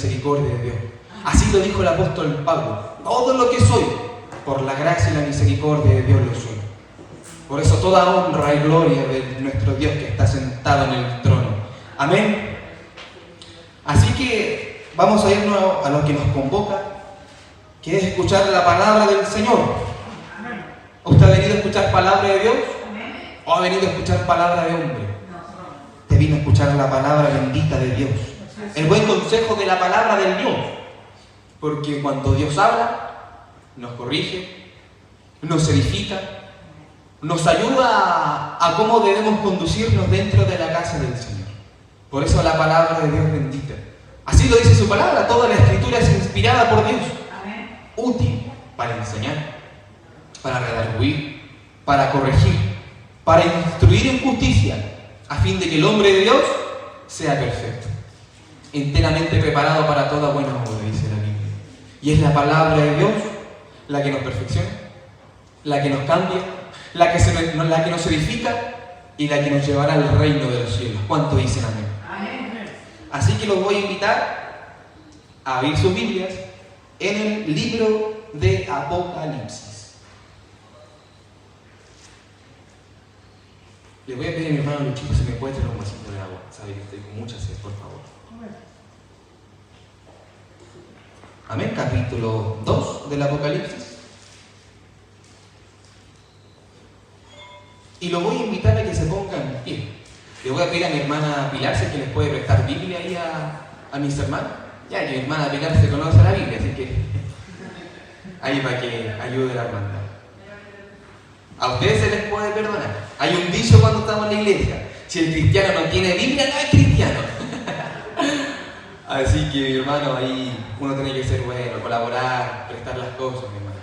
misericordia de Dios. Así lo dijo el apóstol Pablo: todo lo que soy, por la gracia y la misericordia de Dios lo soy. Por eso toda honra y gloria de nuestro Dios que está sentado en el trono. Amén. Así que vamos a irnos a lo que nos convoca, que es escuchar la palabra del Señor. ¿Usted ha venido a escuchar palabra de Dios? ¿O ha venido a escuchar palabra de hombre? Te vino a escuchar la palabra bendita de Dios, el buen consejo de la palabra del Dios. Porque cuando Dios habla, nos corrige, nos edifica, nos ayuda a cómo debemos conducirnos dentro de la casa del Señor. Por eso la palabra de Dios bendita. Así lo dice su palabra: toda la escritura es inspirada por Dios, útil para enseñar, para redarguir, para corregir, para instruir en justicia, a fin de que el hombre de Dios sea perfecto, enteramente preparado para toda buena obra, dice la Biblia. Y es la palabra de Dios la que nos perfecciona, la que nos cambia, la que nos edifica y la que nos llevará al reino de los cielos. ¿Cuánto dicen amén? Amén. Así que los voy a invitar a abrir sus Biblias en el libro de Apocalipsis. Le voy a pedir a mi hermano Luchito si me puede traer un vasito de agua. Sabe que estoy con mucha sed, por favor. Amén. Capítulo 2 del Apocalipsis. Y lo voy a invitar a que se pongan en pie. Le voy a pedir a mi hermana Pilar si es que les puede prestar Biblia ahí a mis hermanos. Ya que mi hermana Pilar se conoce la Biblia, así que ahí para que ayude a la hermandad. A ustedes se les puede perdonar. Hay un dicho cuando estamos en la iglesia: si el cristiano no tiene Biblia, no es cristiano. Así que, mi hermano, ahí uno tiene que ser bueno, colaborar, prestar las cosas, mi hermano.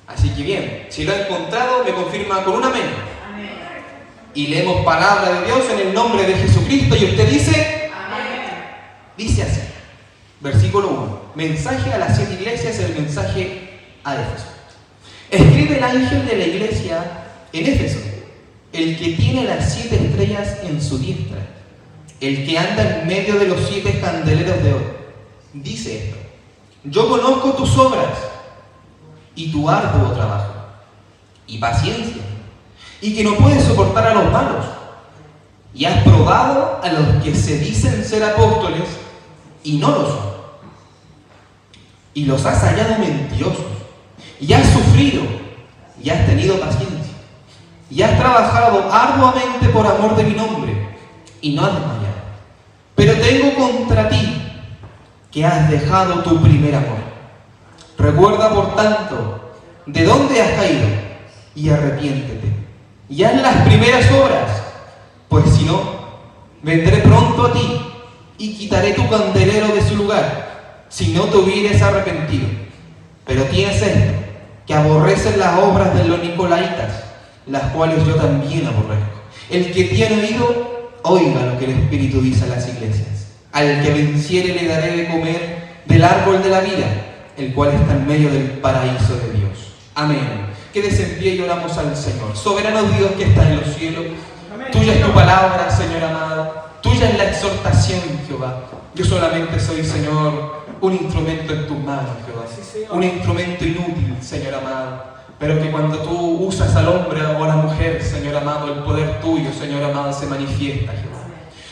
Así que bien, si lo ha encontrado, me confirma con un amén. Amén. Y leemos palabra de Dios en el nombre de Jesucristo, y usted dice: amén. Dice así, versículo 1. Mensaje a las 7 iglesias, el mensaje a Éfeso. Escribe el ángel de la iglesia en Éfeso, el que tiene las 7 estrellas en su diestra, el que anda en medio de los 7 candeleros de oro. Dice esto: yo conozco tus obras y tu arduo trabajo y paciencia, y que no puedes soportar a los malos, y has probado a los que se dicen ser apóstoles y no lo son, y los has hallado mentirosos, y has sufrido, y has tenido paciencia, y has trabajado arduamente por amor de mi nombre, y no has desmayado. Pero tengo contra ti que has dejado tu primer amor. Recuerda, por tanto, de dónde has caído, y arrepiéntete, y haz las primeras obras, pues si no, vendré pronto a ti, y quitaré tu candelero de su lugar, si no te hubieres arrepentido. Pero tienes esto, que aborrecen las obras de los nicolaitas, las cuales yo también aborrezco. El que tiene oído, oiga lo que el Espíritu dice a las iglesias. Al que venciere le daré de comer del árbol de la vida, el cual está en medio del paraíso de Dios. Amén. Quédese en pie y oramos al Señor. Soberano Dios que está en los cielos, tuya es tu palabra, Señor amado. Tuya es la exhortación, Jehová. Yo solamente soy, Señor, un instrumento en tus manos, Jehová. Un instrumento inútil, Señor amado. Pero que cuando tú usas al hombre o a la mujer, Señor amado, el poder tuyo, Señor amado, se manifiesta, Jehová.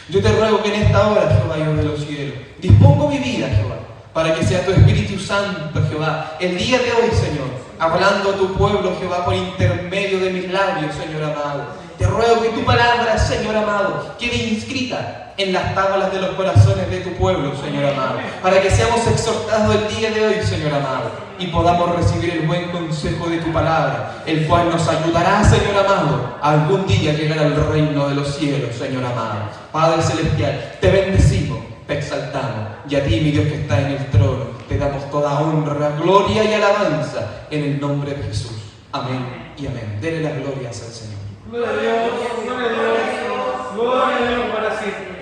Yo te ruego que en esta hora, Jehová, Dios de los cielos, dispongo mi vida, Jehová, para que sea tu Espíritu Santo, Jehová, el día de hoy, Señor, hablando a tu pueblo, Jehová, por intermedio de mis labios, Señor amado. Te ruego que tu palabra, Señor amado, quede inscrita en las tablas de los corazones de tu pueblo, Señor amado, para que seamos exhortados el día de hoy, Señor amado, y podamos recibir el buen consejo de tu palabra, el cual nos ayudará, Señor amado, a algún día llegar al reino de los cielos, Señor amado. Padre celestial, te bendecimos, te exaltamos, y a ti, mi Dios que está en el trono, te damos toda honra, gloria y alabanza en el nombre de Jesús. Amén y amén. Dele las glorias al Señor. Gloria a Dios, gloria a Dios, gloria a Dios para siempre.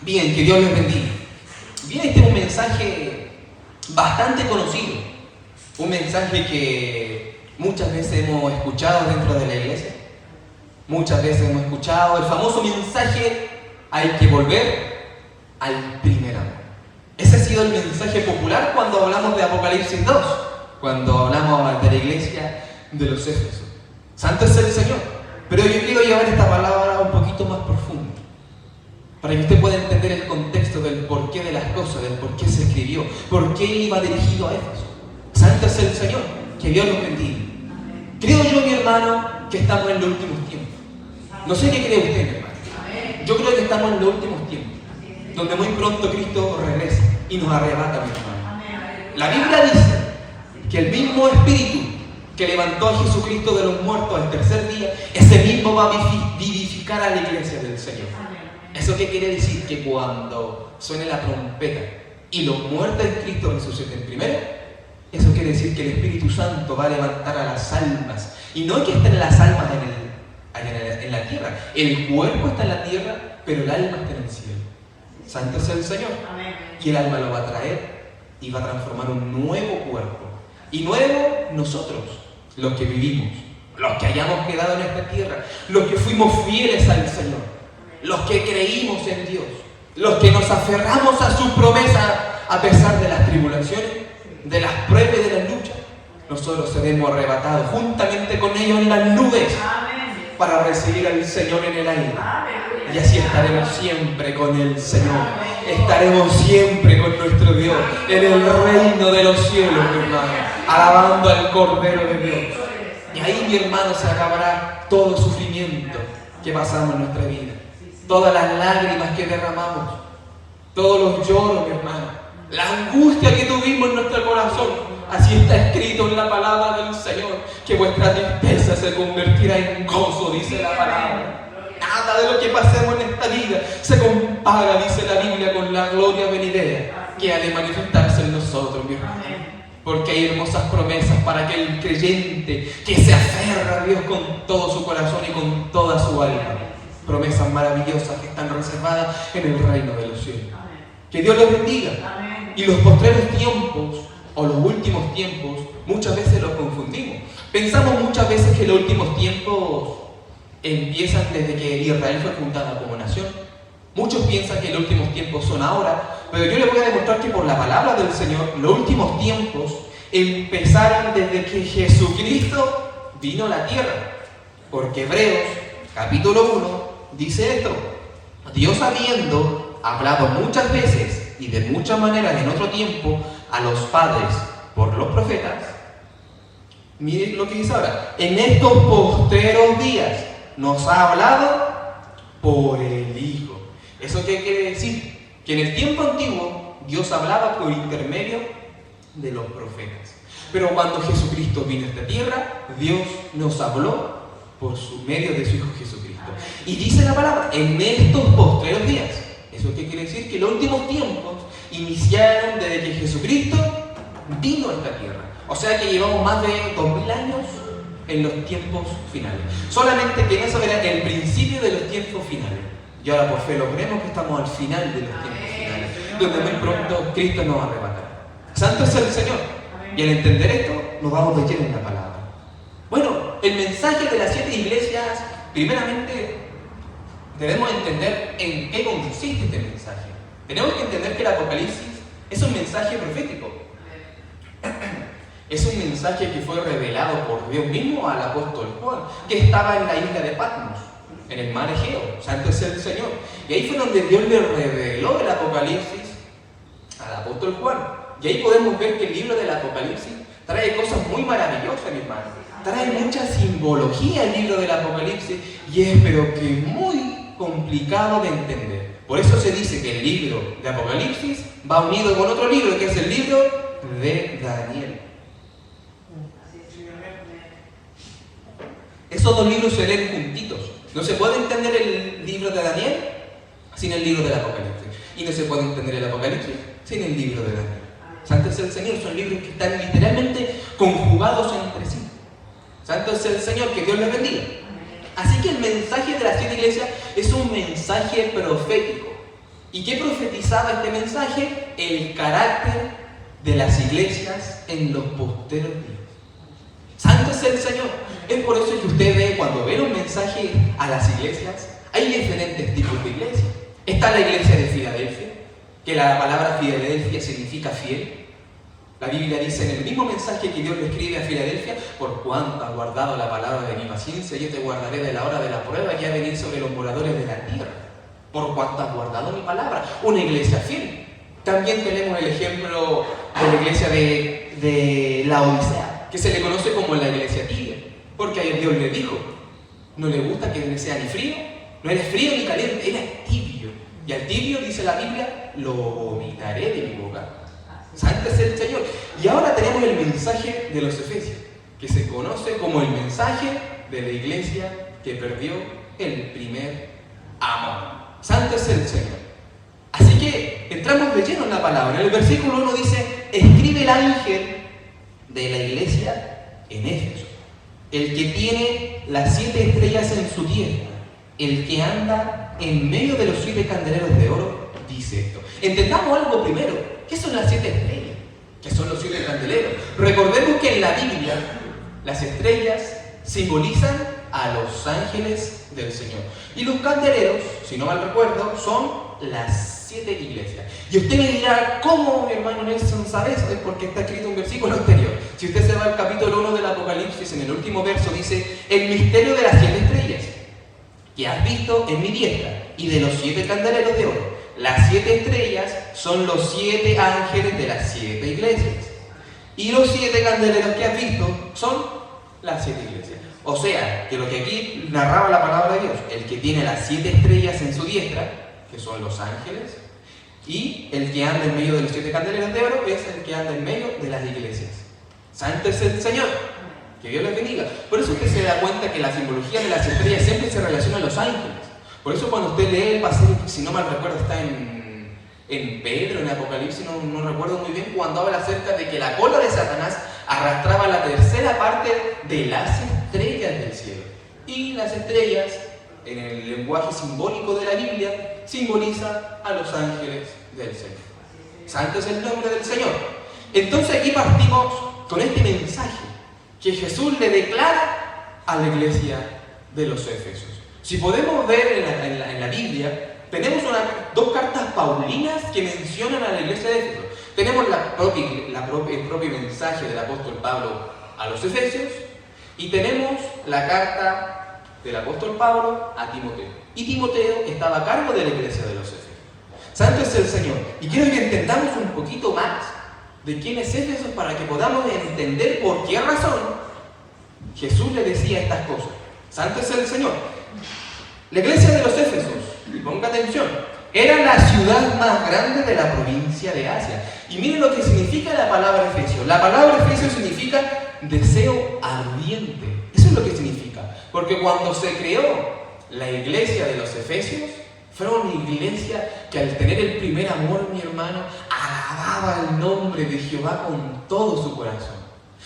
Bien, que Dios les bendiga. Bien, este es un mensaje bastante conocido, un mensaje que muchas veces hemos escuchado dentro de la iglesia, muchas veces hemos escuchado el famoso mensaje Hay que volver al primer amor. Ese ha sido el mensaje popular cuando hablamos de Apocalipsis 2, cuando hablamos de la iglesia de los Éfesos. Santo es el Señor. Pero yo quiero llevar esta palabra un poquito más profundo, para que usted pueda entender el contexto del porqué de las cosas, del por qué se escribió, por qué iba dirigido a Éfeso. Santo es el Señor. Que Dios los bendiga. Creo yo, mi hermano, que estamos en los últimos tiempos. No sé qué cree usted, mi hermano. Yo creo que estamos en los últimos tiempos, donde muy pronto Cristo regresa y nos arrebata, mi hermano. La Biblia dice que el mismo Espíritu que levantó a Jesucristo de los muertos al tercer día, ese mismo va a vivificar a la iglesia del Señor. ¿Eso qué quiere decir? Que cuando suene la trompeta y los muertos en Cristo resuciten primero, eso quiere decir que el Espíritu Santo va a levantar a las almas. Y no es que estén las almas en la tierra. El cuerpo está en la tierra, pero el alma está en el cielo. Santo es el Señor. Y el alma lo va a traer y va a transformar un nuevo cuerpo. Y nuevo nosotros, los que vivimos, los que hayamos quedado en esta tierra, los que fuimos fieles al Señor, los que creímos en Dios, los que nos aferramos a su promesa a pesar de las tribulaciones, de las pruebas y de las luchas. Nosotros seremos arrebatados juntamente con ellos en las nubes para recibir al Señor en el aire. Y así estaremos siempre con el Señor. Estaremos siempre con nuestro Dios en el reino de los cielos, mi hermano, alabando al Cordero de Dios. Y ahí, mi hermano, se acabará todo el sufrimiento que pasamos en nuestra vida, todas las lágrimas que derramamos, todos los lloros, mi hermano, la angustia que tuvimos en nuestro corazón. Así está escrito en la palabra del Señor, que vuestra tristeza se convertirá en gozo, dice la palabra. Nada de lo que pasemos en esta vida se compara, dice la Biblia, con la gloria venidera que ha de manifestarse en nosotros, mi hermano. Porque hay hermosas promesas para aquel creyente que se aferra a Dios con todo su corazón y con toda su alma. Promesas maravillosas que están reservadas en el reino de los cielos. Que Dios los bendiga. Y los postreros tiempos o los últimos tiempos muchas veces los confundimos. Pensamos muchas veces que los últimos tiempos empiezan desde que Israel fue fundada como nación. Muchos piensan que los últimos tiempos son ahora, pero yo les voy a demostrar que por la palabra del Señor los últimos tiempos empezaron desde que Jesucristo vino a la tierra. Porque Hebreos capítulo 1 dice esto: Dios, habiendo hablado muchas veces y de muchas maneras en otro tiempo a los padres por los profetas, miren lo que dice ahora: en estos postreros días nos ha hablado por el Hijo. ¿Eso qué quiere decir? Que en el tiempo antiguo Dios hablaba por intermedio de los profetas. Pero cuando Jesucristo vino a esta tierra, Dios nos habló por su medio de su Hijo Jesucristo. Y dice la palabra, en estos postreros días. ¿Eso qué quiere decir? Que los últimos tiempos iniciaron desde que Jesucristo vino a esta tierra. O sea que llevamos más de 2000 años en los tiempos finales. Solamente que eso era el principio de los tiempos finales. Y ahora por fe lo creemos que estamos al final de los tiempos finales, donde muy pronto Cristo nos arrebatará. Santo es el Señor. Y al entender esto, nos vamos de lleno en la palabra. Bueno, el mensaje de las 7 iglesias, primeramente, debemos entender en qué consiste este mensaje. Tenemos que entender que el Apocalipsis es un mensaje profético. Es un mensaje que fue revelado por Dios mismo al apóstol Juan, que estaba en la isla de Patmos, en el mar Egeo. Santo es el Señor. Y ahí fue donde Dios le reveló el Apocalipsis al apóstol Juan. Y ahí podemos ver que el libro del Apocalipsis trae cosas muy maravillosas, mi hermano. Trae mucha simbología el libro del Apocalipsis y es pero que muy complicado de entender. Por eso se dice que el libro de Apocalipsis va unido con otro libro, que es el libro de Daniel. Esos dos libros se leen juntitos. No se puede entender el libro de Daniel sin el libro del Apocalipsis. Y no se puede entender el Apocalipsis sin el libro de Daniel. Santo es el Señor, son libros que están literalmente conjugados entre sí. Santo es el Señor, que Dios les bendiga. Así que el mensaje de las 7 iglesias es un mensaje profético. ¿Y qué profetizaba este mensaje? El carácter de las iglesias en los posteros días. Santo es el Señor. Es por eso que usted ve, cuando ve un mensaje a las iglesias, hay diferentes tipos de iglesias. Está la iglesia de Filadelfia, que la palabra Filadelfia significa fiel. La Biblia dice en el mismo mensaje que Dios le escribe a Filadelfia: por cuanto has guardado la palabra de mi paciencia, yo te guardaré de la hora de la prueba que ha de venir sobre los moradores de la tierra. Por cuanto has guardado mi palabra. Una iglesia fiel. También tenemos el ejemplo de la iglesia de Laodicea, que se le conoce como la iglesia tibia, porque a Dios le dijo: no le gusta que sea ni frío, no eres frío ni caliente, eres tibio. Y al tibio, dice la Biblia, lo vomitaré de mi boca. Santo es el Señor. Y ahora tenemos el mensaje de los Efesios, que se conoce como el mensaje de la iglesia que perdió el primer amor. Santo es el Señor. Así que entramos de lleno en la palabra. En el versículo 1 dice: escribe el ángel de la iglesia en Éfeso, el que tiene las 7 estrellas en su diestra, el que anda en medio de los 7 candeleros de oro, dice esto. Entendamos algo primero. ¿Qué son las 7 estrellas? ¿Qué son los 7 candeleros? Recordemos que en la Biblia las estrellas simbolizan a los ángeles del Señor. Y los candeleros, si no mal recuerdo, son las 7 iglesias. Y usted me dirá: ¿cómo, mi hermano Nelson, sabe eso? Es porque está escrito un versículo anterior. Si usted se va al capítulo 1 del Apocalipsis, en el último verso dice: el misterio de las 7 estrellas que has visto en mi diestra y de los 7 candeleros de oro. Las 7 estrellas son los 7 ángeles de las 7 iglesias. Y los 7 candeleros que has visto son las 7 iglesias. O sea, que lo que aquí narraba la palabra de Dios: el que tiene las 7 estrellas en su diestra, que son los ángeles, y el que anda en medio de los 7 candeleros de oro es el que anda en medio de las iglesias. Santo es el Señor. Que Dios les bendiga. Por eso usted se da cuenta que la simbología de las estrellas siempre se relaciona a los ángeles. Por eso cuando usted lee el pasaje, si no mal recuerdo, está en Pedro, en Apocalipsis, no recuerdo muy bien, cuando habla acerca de que la cola de Satanás arrastraba la tercera parte de las estrellas del cielo. Y las estrellas, en el lenguaje simbólico de la Biblia, simboliza a los ángeles del Señor. Santo es el nombre del Señor. Entonces aquí partimos con este mensaje que Jesús le declara a la iglesia de los Efesios. Si podemos ver en la Biblia, tenemos 2 cartas paulinas que mencionan a la iglesia de Éfeso. Tenemos el propio mensaje del apóstol Pablo a los Efesios, y tenemos la carta del apóstol Pablo a Timoteo. Y Timoteo estaba a cargo de la iglesia de los Efesios. Santo es el Señor. Y quiero que entendamos un poquito más de quién es Éfeso para que podamos entender por qué razón Jesús le decía estas cosas. Santo es el Señor. La iglesia de los Éfesos, y ponga atención, era la ciudad más grande de la provincia de Asia. Y miren lo que significa la palabra Efesio. La palabra Efesio significa deseo ardiente. Eso es lo que significa. Porque cuando se creó la iglesia de los Efesios, fue una iglesia que al tener el primer amor, mi hermano, alababa el nombre de Jehová con todo su corazón.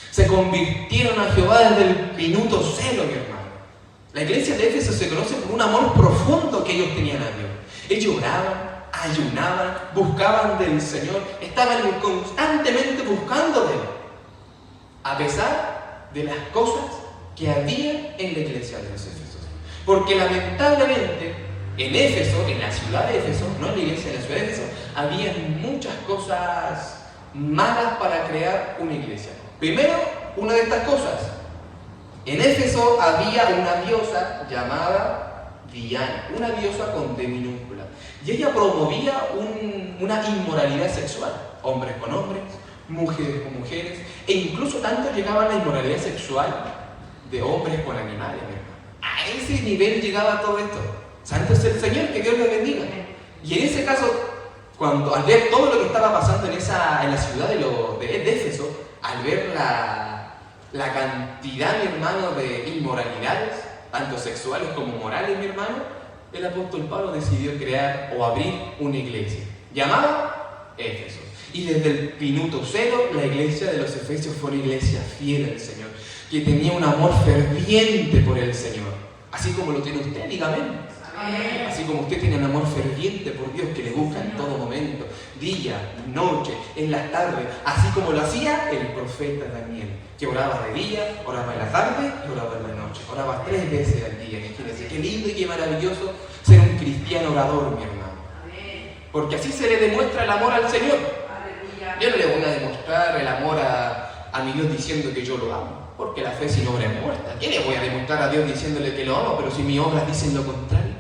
Se convirtieron a Jehová desde el minuto 0, mi hermano. La iglesia de Éfeso se conoce por un amor profundo que ellos tenían a Dios. Ellos oraban, ayunaban, buscaban del Señor, estaban constantemente buscando de Él, a pesar de las cosas que había en la iglesia de los Éfesos. Porque lamentablemente en Éfeso, en la ciudad de Éfeso, no en la iglesia de la ciudad de Éfeso, había muchas cosas malas para crear una iglesia. Primero, una de estas cosas: en Éfeso había una diosa llamada Diana, una diosa con D minúscula, y ella promovía una inmoralidad sexual, hombres con hombres, mujeres con mujeres, e incluso tanto llegaba la inmoralidad sexual de hombres con animales. A ese nivel llegaba todo esto. Santo es el Señor, que Dios le bendiga. Y en ese caso, al ver todo lo que estaba pasando en la ciudad de Éfeso, al ver la cantidad, mi hermano, de inmoralidades, tanto sexuales como morales, mi hermano, el apóstol Pablo decidió crear o abrir una iglesia llamada Éfeso. Y desde el minuto 0, la iglesia de los Efesios fue una iglesia fiel al Señor, que tenía un amor ferviente por el Señor, así como lo tiene usted, dígame. Así como usted tiene un amor ferviente por Dios, que le busca en todo momento, día, noche, en las tardes, así como lo hacía el profeta Daniel, que oraba de día, oraba en la tarde y oraba en la noche. Oraba 3 veces al día. Imagínense, qué lindo y qué maravilloso ser un cristiano orador, mi hermano. porque así se le demuestra el amor al Señor. Yo no le voy a demostrar el amor a mi Dios diciendo que yo lo amo, porque la fe sin obra es muerta. ¿Qué le voy a demostrar a Dios diciéndole que lo amo, pero si mis obras dicen lo contrario?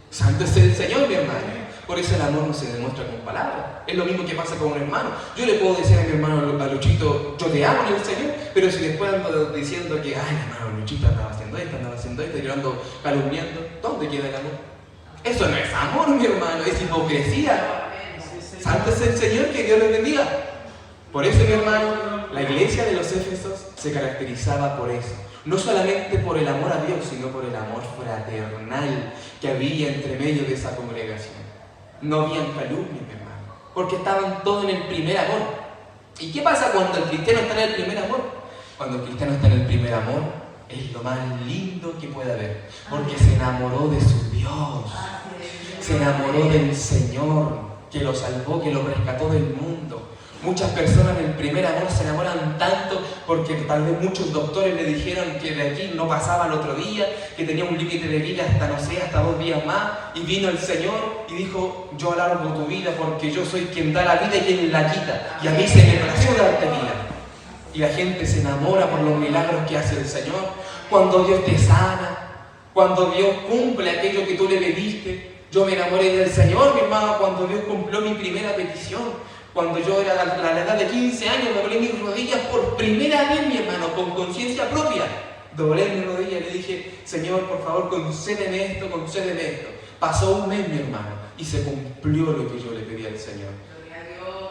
Santo es el Señor, mi hermano. Por eso el amor no se demuestra con palabras. Es lo mismo que pasa con un hermano. Yo le puedo decir a mi hermano, a Luchito, yo te amo en el Señor, pero si después ando diciendo que, ay, hermano, Luchito andaba haciendo esto, y yo ando calumniando, ¿dónde queda el amor? Eso no es amor, mi hermano, es hipocresía. Santo es el Señor, que Dios les bendiga. Por eso, mi hermano, la iglesia de los Éfesos se caracterizaba por eso. No solamente por el amor a Dios, sino por el amor fraternal que había entre medio de esa congregación. No habían calumnias, mi hermano, porque estaban todos en el primer amor. ¿Y qué pasa cuando el cristiano está en el primer amor? Cuando el cristiano está en el primer amor, es lo más lindo que puede haber, porque se enamoró de su Dios, se enamoró del Señor, que lo salvó, que lo rescató del mundo. Muchas personas en el primer amor se enamoran tanto porque tal vez muchos doctores le dijeron que de aquí no pasaba el otro día, que tenía un límite de vida hasta, no sé, hasta 2 días más, y vino el Señor y dijo, yo alargo tu vida porque yo soy quien da la vida y quien la quita, y a mí se me plació darte vida. Y la gente se enamora por los milagros que hace el Señor, cuando Dios te sana, cuando Dios cumple aquello que tú le pediste. Yo me enamoré del Señor, mi hermano, cuando Dios cumplió mi primera petición. Cuando yo era a la edad de 15 años, doblé mis rodillas por primera vez, mi hermano, con conciencia propia. Doblé mis rodillas y le dije, Señor, por favor, concédeme esto, concédeme esto. Pasó un mes, mi hermano, y se cumplió lo que yo le pedí al Señor.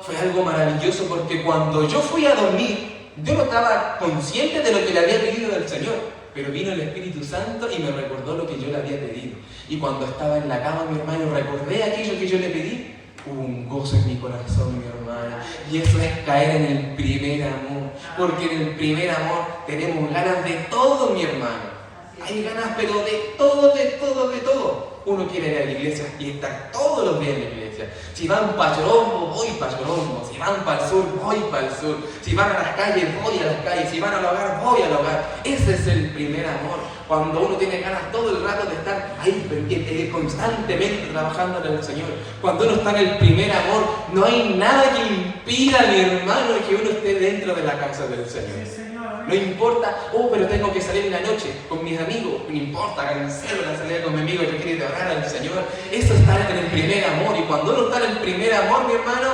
Fue algo maravilloso porque cuando yo fui a dormir, yo no estaba consciente de lo que le había pedido del Señor, pero vino el Espíritu Santo y me recordó lo que yo le había pedido. Y cuando estaba en la cama, mi hermano, recordé aquello que yo le pedí. Hubo un gozo en mi corazón, mi hermana, y eso es caer en el primer amor, porque en el primer amor tenemos ganas de todo, mi hermano. Hay ganas, pero de todo, de todo, de todo. Uno quiere ir a la iglesia y estar todos los días en la iglesia. Si van para Chorombo, voy para Chorombo. Si van para el sur, voy para el sur. Si van a las calles, voy a las calles. Si van al hogar, voy al hogar. Ese es el primer amor. Cuando uno tiene ganas todo el rato de estar ahí constantemente trabajando en el Señor. Cuando uno está en el primer amor, no hay nada que impida, mi hermano, que uno esté dentro de la casa del Señor. No importa, pero tengo que salir en la noche con mis amigos. No importa, cancelo la salida con mi amigo, yo quiero ir a orar al Señor. Eso está en el primer amor. Y cuando uno está en el primer amor, mi hermano,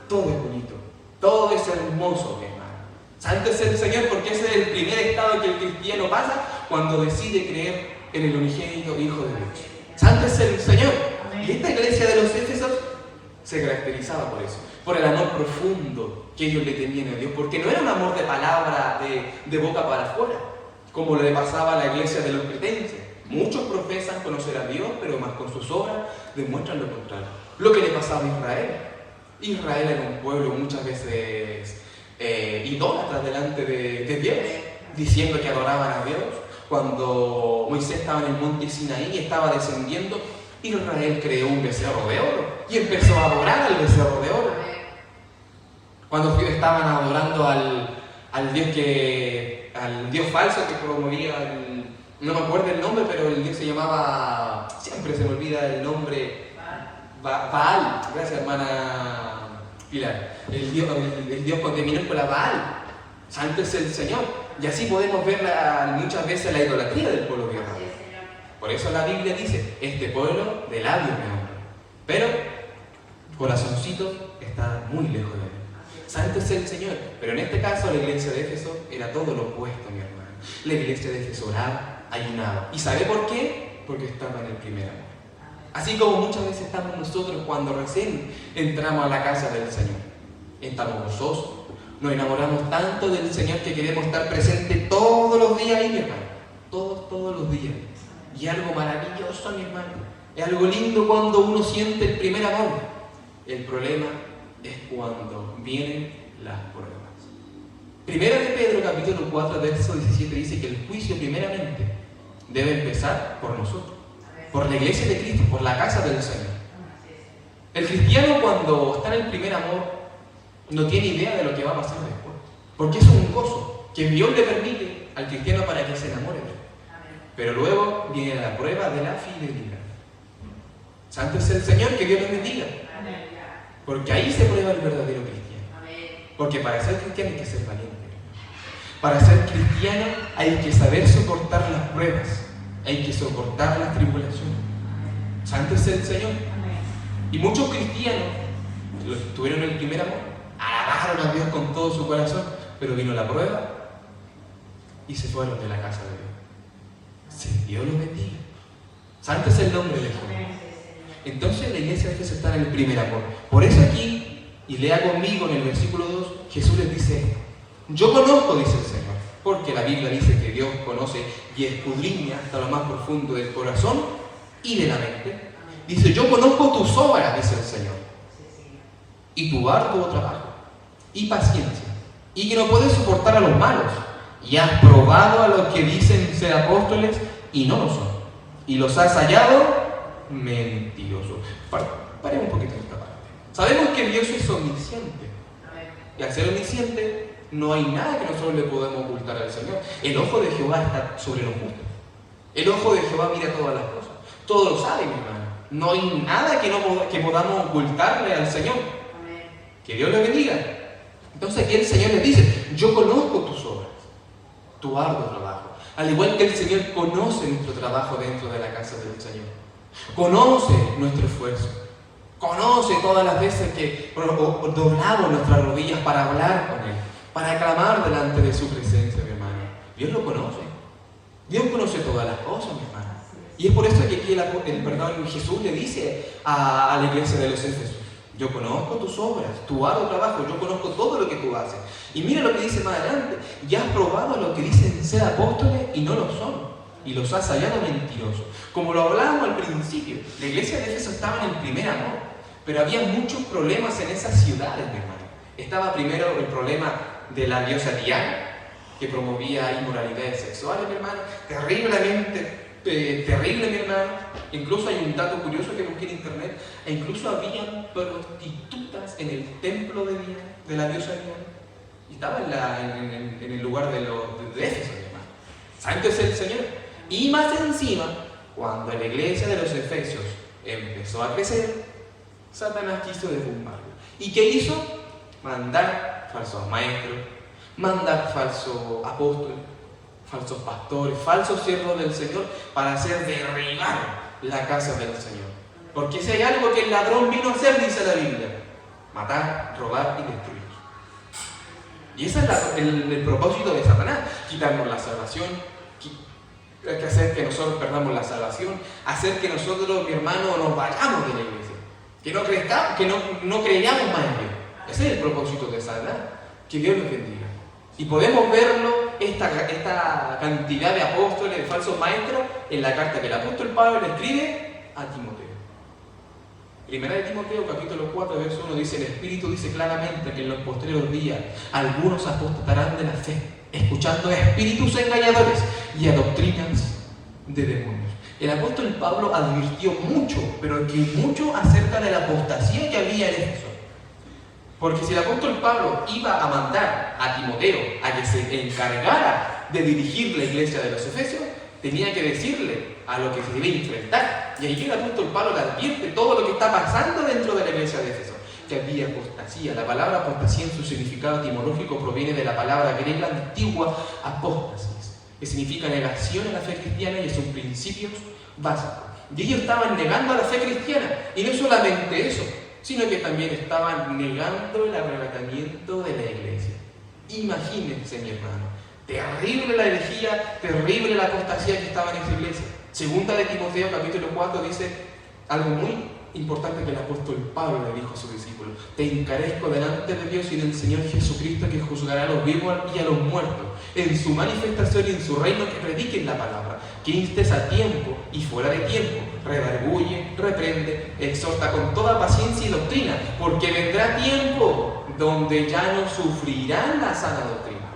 todo es bonito. Todo es hermoso, mi hermano. Santo es el Señor, porque ese es el primer estado que el cristiano pasa cuando decide creer en el unigénito Hijo de Dios. Santo es el Señor. Y esta iglesia de los Éfesos se caracterizaba por eso, por el amor profundo que ellos le tenían a Dios, porque no era un amor de palabra, de boca para afuera, como le pasaba a la iglesia de los cretenses. Muchos profesan conocer a Dios, pero más con sus obras demuestran lo contrario. Lo que le pasaba a Israel. Israel era un pueblo muchas veces idólatra delante de Dios, diciendo que adoraban a Dios. Cuando Moisés estaba en el monte Sinaí y estaba descendiendo, Israel creó un becerro de oro y empezó a adorar al becerro de oro. Cuando estaban adorando al Dios falso que promovía, no me acuerdo el nombre, pero el Dios se llamaba, siempre se me olvida el nombre, Baal. Gracias, hermana Pilar. El Dios con minúscula Baal. Santo es el Señor. Y así podemos ver muchas veces la idolatría del pueblo de Israel. Por eso la Biblia dice, este pueblo de labios me honra, pero corazoncito está muy lejos de él. Santo es el Señor. Pero en este caso la iglesia de Éfeso era todo lo opuesto, mi hermano. La iglesia de Éfeso oraba, ayunaba. ¿Y sabe por qué? Porque estaba en el primer amor. Así como muchas veces estamos nosotros cuando recién entramos a la casa del Señor. Estamos gozosos, nos enamoramos tanto del Señor que queremos estar presentes todos los días ahí, mi hermano. Todos los días. Y algo maravilloso, mi hermano. Es algo lindo cuando uno siente el primer amor. El problema es cuando vienen las pruebas. Primera de Pedro, capítulo 4, verso 17, dice que el juicio primeramente debe empezar por nosotros, por la iglesia de Cristo, por la casa del Señor. El cristiano, cuando está en el primer amor, no tiene idea de lo que va a pasar después, porque es un gozo que Dios le permite al cristiano para que se enamore de él. Pero luego viene la prueba de la fidelidad. Santo es el Señor, que Dios los bendiga. Porque ahí se prueba el verdadero cristiano. Porque para ser cristiano hay que ser valiente. Para ser cristiano hay que saber soportar las pruebas, hay que soportar las tribulaciones. Santo es el Señor. Y muchos cristianos tuvieron el primer amor, alabaron a Dios con todo su corazón, pero vino la prueba y se fueron de la casa de Dios. Sí, Dios los bendiga. Santo es el nombre de Dios. Entonces la iglesia de Efesios está en el primer amor. Por eso aquí, y lea conmigo en el versículo 2, Jesús les dice: yo conozco, dice el Señor, porque la Biblia dice que Dios conoce y escudriña hasta lo más profundo del corazón y de la mente. Dice: yo conozco tus obras, dice el Señor, y tu arduo trabajo, y paciencia, y que no puedes soportar a los malos, y has probado a los que dicen ser apóstoles y no lo son, y los has hallado mentirosos. Paremos un poquito en esta parte. Sabemos que Dios es omnisciente, y al ser omnisciente no hay nada que nosotros le podamos ocultar al Señor. El ojo de Jehová está sobre los justos. El ojo de Jehová mira todas las cosas. Todo lo sabe, mi hermano. No hay nada que podamos ocultarle al Señor. Que Dios le bendiga. Entonces aquí el Señor les dice: yo conozco tus obras, tu arduo trabajo. Al igual que el Señor conoce nuestro trabajo dentro de la casa del Señor. Conoce nuestro esfuerzo. Conoce todas las veces que doblamos nuestras rodillas para hablar con Él, para clamar delante de su presencia, mi hermano. Dios lo conoce. Dios conoce todas las cosas, mi hermano. Y es por eso que aquí Jesús le dice a la iglesia de los Efesios: yo conozco tus obras, tu arduo trabajo, yo conozco todo lo que tú haces. Y mira lo que dice más adelante: ya has probado a los que dicen ser apóstoles y no lo son, y los has hallado mentirosos. Como lo hablábamos al principio, la iglesia de Efesios estaba en el primer amor, pero había muchos problemas en esas ciudades, mi hermano. Estaba primero el problema de la diosa Diana, que promovía inmoralidades sexuales, mi hermano, terrible, mi hermano. Incluso hay un dato curioso que busqué en internet: e incluso habían prostitutas en el templo de Diana, de la diosa Diana, y estaba en el lugar de Éfeso, mi hermano. Santo es el Señor. Y más encima, cuando la iglesia de los Efesios empezó a crecer, Satanás quiso derrumbarlo. ¿Y qué hizo? Mandar falsos maestros, mandar falsos apóstoles, falsos pastores, falsos siervos del Señor, para hacer derribar la casa del Señor. Porque si hay algo que el ladrón vino a hacer, dice la Biblia: matar, robar y destruir. Y ese es el propósito de Satanás: quitarnos la salvación, hacer que nosotros perdamos la salvación, hacer que nosotros, mi hermano, nos vayamos de la iglesia, que no crezcamos, que no creyamos más en Dios. Ese es el propósito de Satanás. Que Dios los bendiga. Y podemos verlo, esta cantidad de apóstoles, de falsos maestros, en la carta que el apóstol Pablo le escribe a Timoteo. Primera de Timoteo, capítulo 4, verso 1, dice: el Espíritu dice claramente que en los postreros días algunos apostatarán de la fe, escuchando a espíritus engañadores y a doctrinas de demonios. El apóstol Pablo advirtió mucho, pero que mucho, acerca de la apostasía que había en Éfeso. Porque si el apóstol Pablo iba a mandar a Timoteo a que se encargara de dirigir la iglesia de los Efesios, tenía que decirle a lo que se debe enfrentar. Y ahí el apóstol Pablo le advierte todo lo que está pasando dentro de la iglesia de Éfeso, que había apostasía. La palabra apostasía en su significado etimológico proviene de la palabra griega antigua apóstasis, que significa negación a la fe cristiana y a sus principios básicos. Y ellos estaban negando a la fe cristiana, y no solamente eso, sino que también estaban negando el arrebatamiento de la iglesia. Imagínense, mi hermano, terrible la herejía, terrible la apostasía que estaba en esa iglesia. Segunda de Timoteo, capítulo 4, dice algo muy importante que el apóstol Pablo le dijo a sus discípulos: te encarezco delante de Dios y del Señor Jesucristo, que juzgará a los vivos y a los muertos en su manifestación y en su reino, que prediquen la palabra, que instes a tiempo y fuera de tiempo, redarguye, reprende, exhorta con toda paciencia y doctrina, porque vendrá tiempo donde ya no sufrirán la sana doctrina,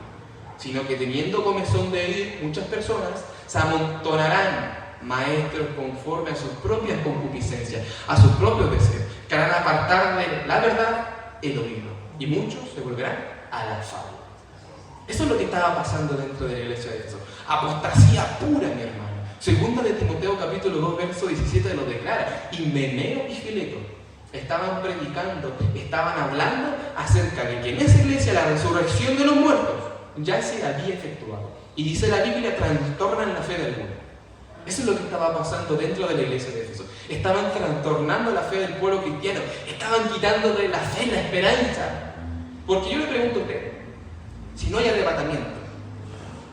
sino que teniendo comezón de ir muchas personas, se amontonarán maestros conforme a sus propias concupiscencias, a sus propios deseos, que harán apartar de la verdad el oído, y muchos se volverán a la fábula. Eso es lo que estaba pasando dentro de la iglesia de Jesús. Apostasía pura, mi hermano. Segunda de Timoteo capítulo 2, verso 17 lo declara. Himeneo y Fileto estaban predicando, estaban hablando acerca de que en esa iglesia la resurrección de los muertos ya se había efectuado. Y dice la Biblia, trastornan la fe de algunos. Eso es lo que estaba pasando dentro de la iglesia de Éfeso. Estaban trastornando la fe del pueblo cristiano. Estaban quitándole la fe, la esperanza. Porque yo le pregunto a usted, si no hay arrebatamiento,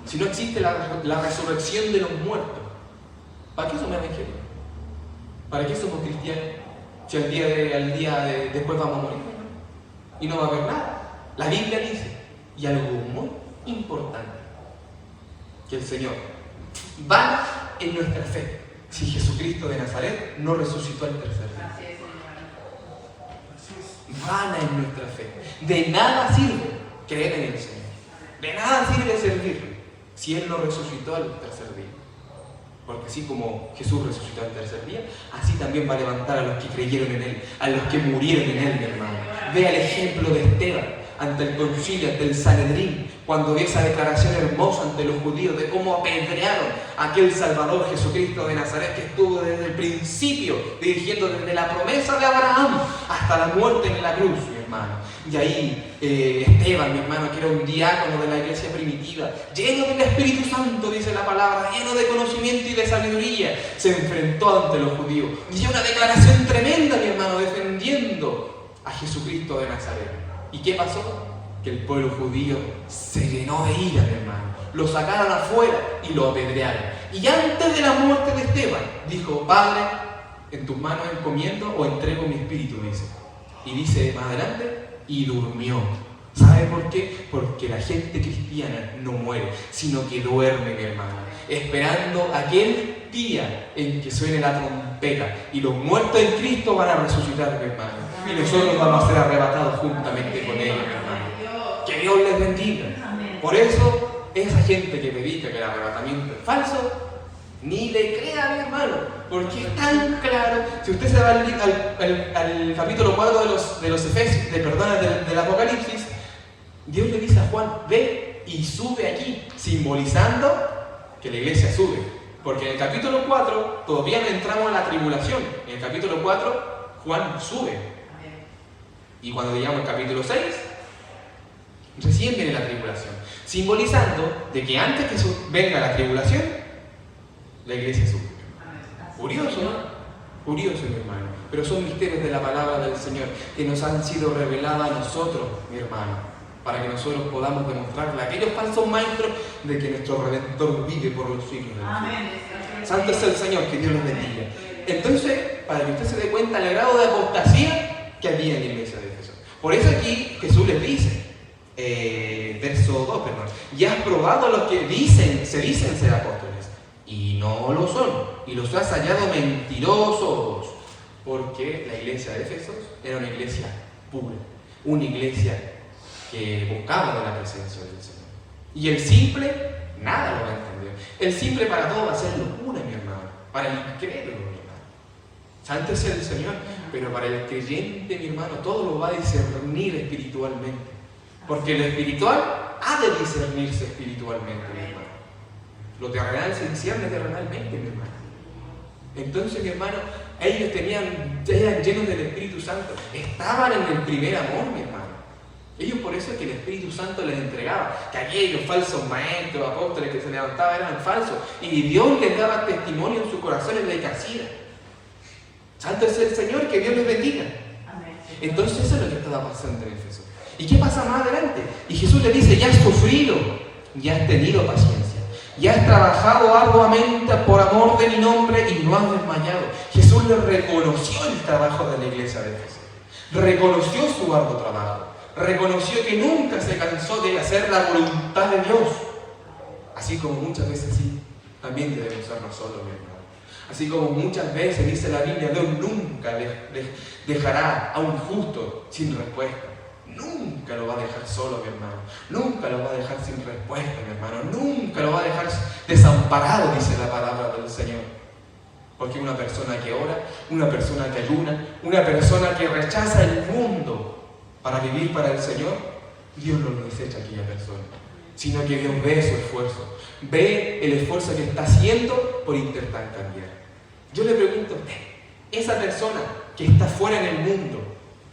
si no existe la resurrección de los muertos, ¿para qué somos evangélicos? ¿Para qué somos cristianos? Si al día después vamos a morir y no va a haber nada. La Biblia dice, y algo muy importante, que el Señor va en nuestra fe si Jesucristo de Nazaret no resucitó al tercer día. Vana en nuestra fe. De nada sirve creer en el Señor. De nada sirve servirle si Él no resucitó al tercer día. Porque así como Jesús resucitó al tercer día, así también va a levantar a los que creyeron en Él, a los que murieron en Él, mi hermano. Vea el ejemplo de Esteban ante el concilio, ante el Sanedrín, cuando dio esa declaración hermosa ante los judíos de cómo apedrearon a aquel Salvador Jesucristo de Nazaret que estuvo desde el principio dirigiendo desde la promesa de Abraham hasta la muerte en la cruz, mi hermano. Y ahí Esteban, mi hermano, que era un diácono de la iglesia primitiva, lleno del Espíritu Santo, dice la palabra, lleno de conocimiento y de sabiduría, se enfrentó ante los judíos y dio una declaración tremenda, mi hermano, defendiendo a Jesucristo de Nazaret. ¿Y qué pasó? Que el pueblo judío se llenó de ira, mi hermano. Lo sacaron afuera y lo apedrearon. Y antes de la muerte de Esteban, dijo, Padre, en tus manos encomiendo o entrego mi espíritu, dice. Y dice más adelante, y durmió. ¿Sabe por qué? Porque la gente cristiana no muere, sino que duerme, mi hermano, esperando aquel día en que suene la trompeta y los muertos en Cristo van a resucitar, mi hermano. Y nosotros vamos a ser arrebatados juntamente con ellos, mi hermano. Que Dios les bendiga. Por eso, esa gente que predica que el arrebatamiento es falso, ni le crea, mi hermano, porque es tan claro. Si usted se va al capítulo 4 de los Efesios, del Apocalipsis, Dios le dice a Juan, ve y sube aquí, simbolizando que la iglesia sube. Porque en el capítulo 4 todavía no entramos en la tribulación. En el capítulo 4 Juan sube. Y cuando llegamos al capítulo 6, recién viene la tribulación, simbolizando de que antes que venga la tribulación, la iglesia sube. Curioso, ¿no? Curioso, mi hermano. Pero son misterios de la palabra del Señor que nos han sido revelados a nosotros, mi hermano, para que nosotros podamos demostrarle a aquellos falsos maestros de que nuestro Redentor vive por los siglos de los siglos. Santo es el Señor, que Dios los bendiga. Entonces, para que usted se dé cuenta del grado de apostasía que había en la iglesia de Éfeso. Por eso aquí Jesús les dice, verso 2, perdón, ya has probado a los que se dicen ser apóstoles, y no lo son, y los has hallado mentirosos, porque la iglesia de Éfeso era una iglesia pura, una iglesia que buscaba de la presencia del Señor. Y el simple, nada lo va a entender. El simple para todo va a ser locura, mi hermano, para el incrédulo, mi hermano. Santo es el Señor, pero para el creyente, mi hermano, todo lo va a discernir espiritualmente. Porque lo espiritual ha de discernirse espiritualmente, mi hermano. Lo terrenal se discierne terrenalmente, mi hermano. Entonces, mi hermano, ellos eran llenos del Espíritu Santo. Estaban en el primer amor, mi hermano. Ellos por eso es que el Espíritu Santo les entregaba, que aquellos falsos maestros, apóstoles que se levantaban eran falsos. Y Dios les daba testimonio en sus corazones de que hacían. Santo es el Señor, que Dios les bendiga. Amén. Entonces eso es lo que estaba pasando en Éfeso. ¿Y qué pasa más adelante? Y Jesús le dice, ya has sufrido, ya has tenido paciencia, ya has trabajado arduamente por amor de mi nombre y no has desmayado. Jesús le reconoció el trabajo de la iglesia de Éfeso. Reconoció su arduo trabajo. Reconoció que nunca se cansó de hacer la voluntad de Dios. Así como muchas veces sí, también debemos ser nosotros, mi hermano. Así como muchas veces dice la Biblia, Dios nunca dejará a un justo sin respuesta. Nunca lo va a dejar solo, mi hermano. Nunca lo va a dejar sin respuesta, mi hermano. Nunca lo va a dejar desamparado, dice la palabra del Señor. Porque una persona que ora, una persona que ayuna, una persona que rechaza el mundo para vivir para el Señor, Dios no lo desecha a aquella persona. sino que Dios ve su esfuerzo. Ve el esfuerzo que está haciendo por intentar cambiar. Yo le pregunto a usted, esa persona que está fuera en el mundo,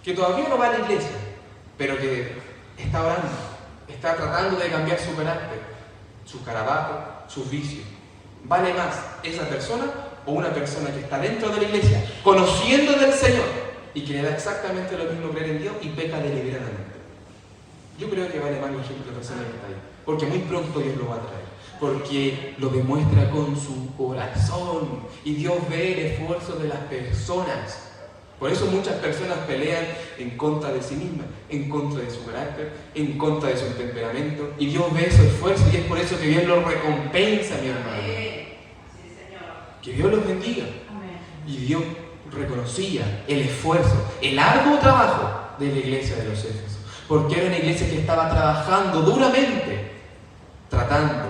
que todavía no va a la iglesia, pero que está orando, está tratando de cambiar su carácter, sus carabatos, sus vicios, ¿vale más esa persona o una persona que está dentro de la iglesia, conociendo del Señor y que le da exactamente lo mismo creer en Dios y peca deliberadamente? Yo creo que vale más el ejemplo de la persona que está ahí, porque muy pronto Dios lo va a traer, porque lo demuestra con su corazón y Dios ve el esfuerzo de las personas. Por eso muchas personas pelean en contra de sí mismas, en contra de su carácter, en contra de su temperamento, y Dios ve su esfuerzo y es por eso que Dios los recompensa, mi hermano. Que Dios los bendiga. Y Dios reconocía el esfuerzo, el arduo trabajo de la iglesia de los Éfesos, porque era una iglesia que estaba trabajando duramente, tratando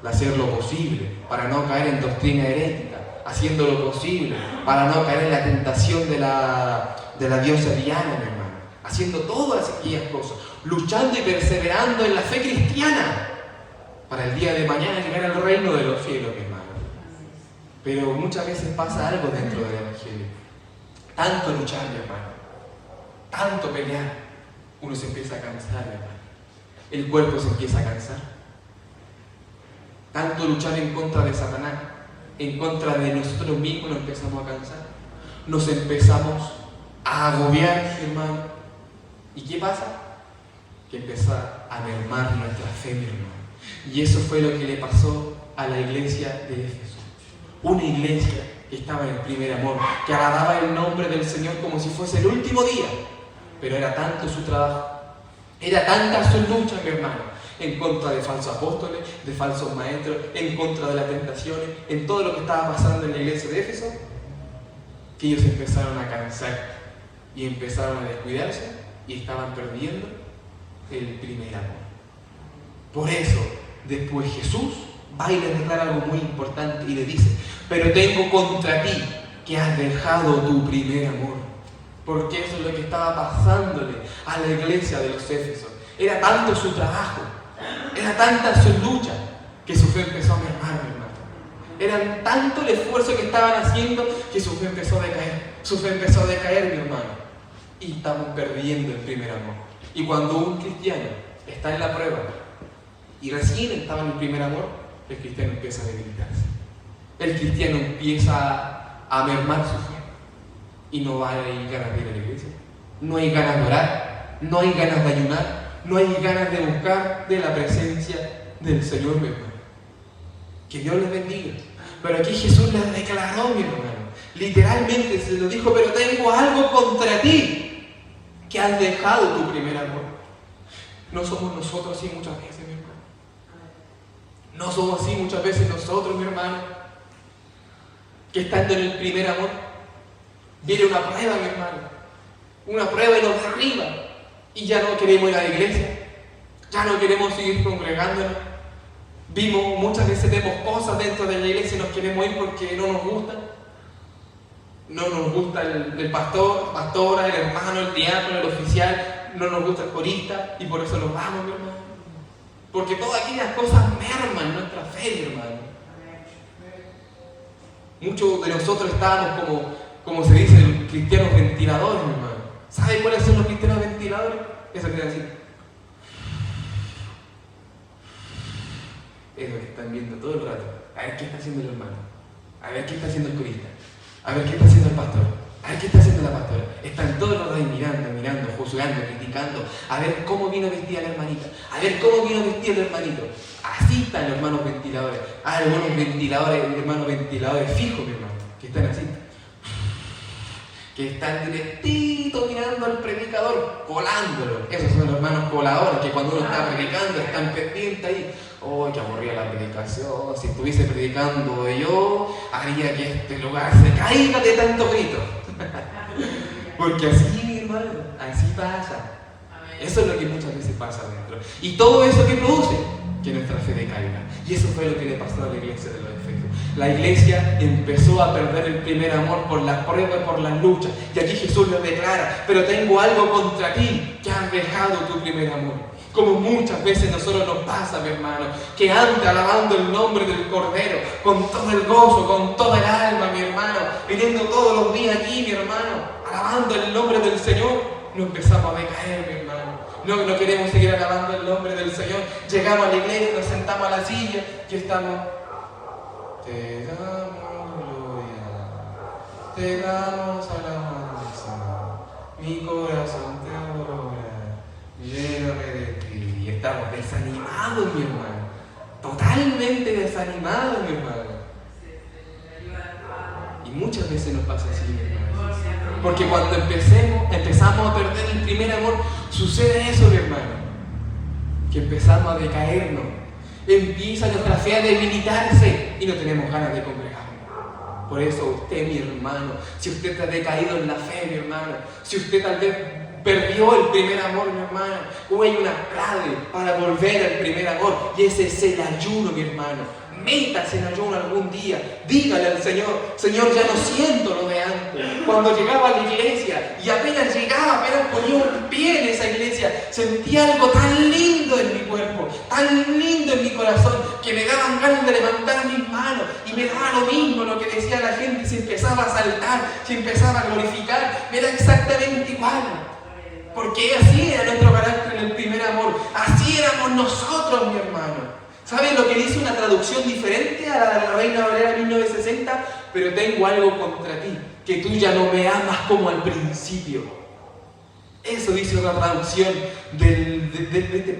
de hacer lo posible para no caer en doctrina herética, haciendo lo posible para no caer en la tentación de la diosa Diana, mi hermano, haciendo todas aquellas cosas, luchando y perseverando en la fe cristiana para el día de mañana llegar al reino de los cielos, mi hermano. Pero muchas veces pasa algo dentro del Evangelio. Tanto luchar, mi hermano, tanto pelear, uno se empieza a cansar, mi hermano. El cuerpo se empieza a cansar. Tanto luchar en contra de Satanás, en contra de nosotros mismos, nos empezamos a cansar. Nos empezamos a agobiar, hermano. ¿Y qué pasa? Que empieza a mermar nuestra fe, mi hermano. Y eso fue lo que le pasó a la iglesia de Éfeso. Una iglesia que estaba en el primer amor, que agradaba el nombre del Señor como si fuese el último día. Pero era tanto su trabajo, era tanta su lucha, mi hermano, en contra de falsos apóstoles, de falsos maestros, en contra de las tentaciones, en todo lo que estaba pasando en la iglesia de Éfeso, que ellos empezaron a cansar y empezaron a descuidarse y estaban perdiendo el primer amor. Por eso, después Jesús va y le declara algo muy importante y le dice: pero tengo contra ti que has dejado tu primer amor. Porque eso es lo que estaba pasándole a la iglesia de los Éfesos. Era tanto su trabajo, era tanta su lucha, que su fe empezó a mermar, mi hermano. Era tanto el esfuerzo que estaban haciendo que su fe empezó a decaer. Su fe empezó a decaer, mi hermano. Y estamos perdiendo el primer amor. Y cuando un cristiano está en la prueba y recién estaba en el primer amor, el cristiano empieza a debilitarse. El cristiano empieza a mermar su fe. Y no hay ganas de ir a la iglesia. No hay ganas de orar. No hay ganas de ayunar. No hay ganas de buscar de la presencia del Señor, mi hermano. Que Dios les bendiga. Pero aquí Jesús les declaró, mi hermano. Literalmente se lo dijo: pero tengo algo contra ti, que has dejado tu primer amor. No somos nosotros así muchas veces, mi hermano. No somos así muchas veces nosotros, mi hermano, que estando en el primer amor, viene una prueba, mi hermano. Una prueba y nos derriba. Y ya no queremos ir a la iglesia, ya no queremos seguir congregándonos. Muchas veces vemos cosas dentro de la iglesia y nos queremos ir porque no nos gustan. No nos gusta el pastor, pastora, el hermano, el diácono, el oficial, no nos gusta el corista y por eso nos vamos, mi hermano. Porque todas aquellas cosas merman nuestra fe, mi hermano. Muchos de nosotros estábamos como se dice, cristianos ventiladores, mi hermano. ¿Saben cuáles son los cristianos ventiladores? Eso que así. Es lo que están viendo todo el rato. A ver qué está haciendo el hermano. A ver qué está haciendo el corista. A ver qué está haciendo el pastor. A ver qué está haciendo la pastora. Están todos los días mirando, juzgando, criticando. A ver cómo vino vestida la hermanita. A ver cómo vino vestido el hermanito. Así están los hermanos ventiladores. Hay algunos ventiladores, hermanos ventiladores fijos, mi hermano, que están así. Que están directito mirando al predicador, colándolo. Esos son los hermanos coladores, que cuando uno está predicando están pendientes ahí. ¡Oh, qué aburrida la predicación! Si estuviese predicando yo, haría que este lugar se caiga de tanto grito. Porque así, mi hermano, así pasa. Eso es lo que muchas veces pasa adentro. Y todo eso que produce, que nuestra fe decaiga. Y eso fue lo que le pasó a la iglesia de los Efesios. La iglesia empezó a perder el primer amor por las pruebas y por las luchas. Y aquí Jesús les declara: pero tengo algo contra ti, que has dejado tu primer amor. Como muchas veces a nosotros nos pasa, mi hermano, que antes alabando el nombre del Cordero, con todo el gozo, con toda el alma, mi hermano, viniendo todos los días aquí, mi hermano, alabando el nombre del Señor, nos empezamos a decaer, mi hermano. No queremos seguir alabando el nombre del Señor. Llegamos a la iglesia, nos sentamos a la silla y estamos. Te damos gloria, te damos alabanza, mi corazón te adora, lléname de ti. Y estamos desanimados, mi hermano, totalmente desanimados, mi hermano. Y muchas veces nos pasa así, mi hermano. Porque cuando empezamos a perder el primer amor, sucede eso, mi hermano, que empezamos a decaernos, empieza nuestra fe a debilitarse y no tenemos ganas de congregarnos. Por eso usted, mi hermano, si usted ha decaído en la fe, mi hermano, si usted tal vez perdió el primer amor, mi hermano, hoy hay una clave para volver al primer amor, y ese es el ayuno, mi hermano. Métase en ayuno algún día, dígale al Señor: Señor, ya no siento lo de antes. Cuando llegaba a la iglesia y apenas llegaba, apenas ponía un pie en esa iglesia, sentía algo tan lindo en mi cuerpo, tan lindo en mi corazón, que me daban ganas de levantar mis manos y me daba lo mismo lo que decía la gente, si empezaba a saltar, si empezaba a glorificar, me da exactamente igual. Porque así era nuestro carácter en el primer amor, así éramos nosotros, mi hermano. ¿Saben lo que dice una traducción diferente a la de la Reina Valera 1960? Pero tengo algo contra ti, que tú ya no me amas como al principio. Eso dice otra traducción de